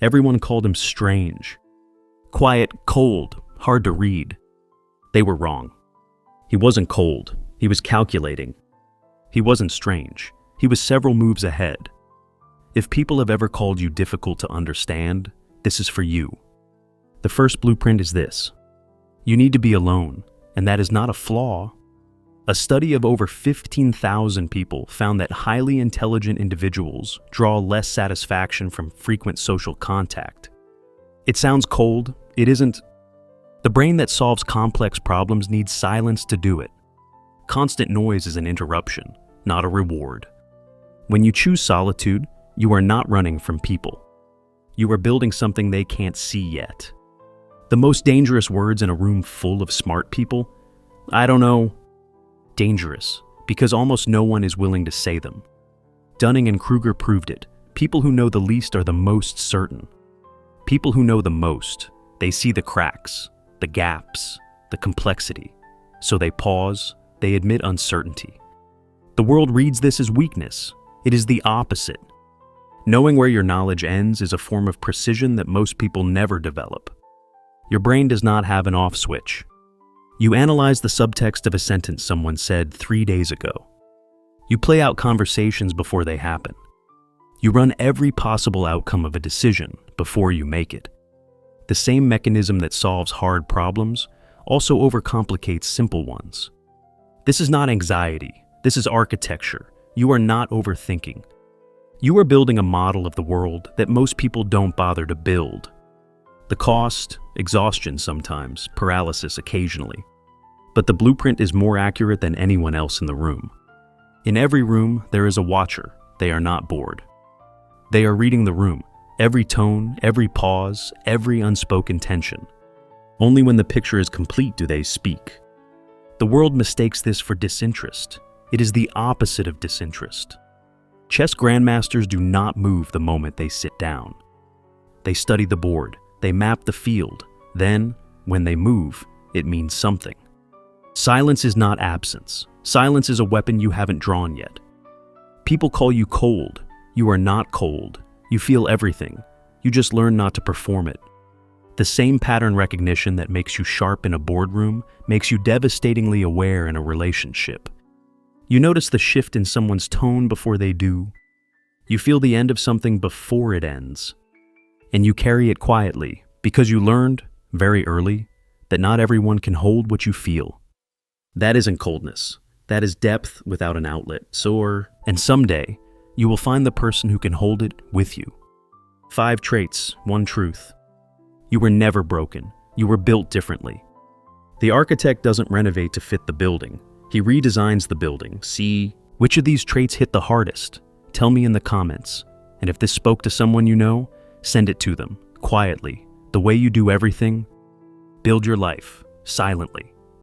Everyone called him strange. Quiet, cold, hard to read. They were wrong. He wasn't cold. He was calculating. He wasn't strange. He was several moves ahead. If people have ever called you difficult to understand, this is for you. The first blueprint is this. You need to be alone, and that is not a flaw. A study of over 15,000 people found that highly intelligent individuals draw less satisfaction from frequent social contact. It sounds cold. It isn't. The brain that solves complex problems needs silence to do it. Constant noise is an interruption, not a reward. When you choose solitude, you are not running from people. You are building something they can't see yet. The most dangerous words in a room full of smart people? I don't know. Dangerous, because almost no one is willing to say them. Dunning-Kruger proved it. People who know the least are the most certain. People who know the most, they see the cracks, the gaps, the complexity. So they pause, they admit uncertainty. The world reads this as weakness. It is the opposite. Knowing where your knowledge ends is a form of precision that most people never develop. Your brain does not have an off switch. You analyze the subtext of a sentence someone said 3 days ago. You play out conversations before they happen. You run every possible outcome of a decision before you make it. The same mechanism that solves hard problems also overcomplicates simple ones. This is not anxiety. This is architecture. You are not overthinking. You are building a model of the world that most people don't bother to build. The cost, exhaustion sometimes, paralysis occasionally. But the blueprint is more accurate than anyone else in the room. In every room, there is a watcher. They are not bored. They are reading the room, every tone, every pause, every unspoken tension. Only when the picture is complete do they speak. The world mistakes this for disinterest. It is the opposite of disinterest. Chess grandmasters do not move the moment they sit down. They study the board. They map the field. Then, when they move, it means something. Silence is not absence. Silence is a weapon you haven't drawn yet. People call you cold. You are not cold. You feel everything. You just learn not to perform it. The same pattern recognition that makes you sharp in a boardroom makes you devastatingly aware in a relationship. You notice the shift in someone's tone before they do. You feel the end of something before it ends. And you carry it quietly because you learned, very early, that not everyone can hold what you feel. That isn't coldness. That is depth without an outlet. And someday, you will find the person who can hold it with you. 5 traits, 1 truth. You were never broken. You were built differently. The architect doesn't renovate to fit the building. He redesigns the building. See, which of these traits hit the hardest? Tell me in the comments. And if this spoke to someone you know, send it to them, quietly. The way you do everything, build your life, silently.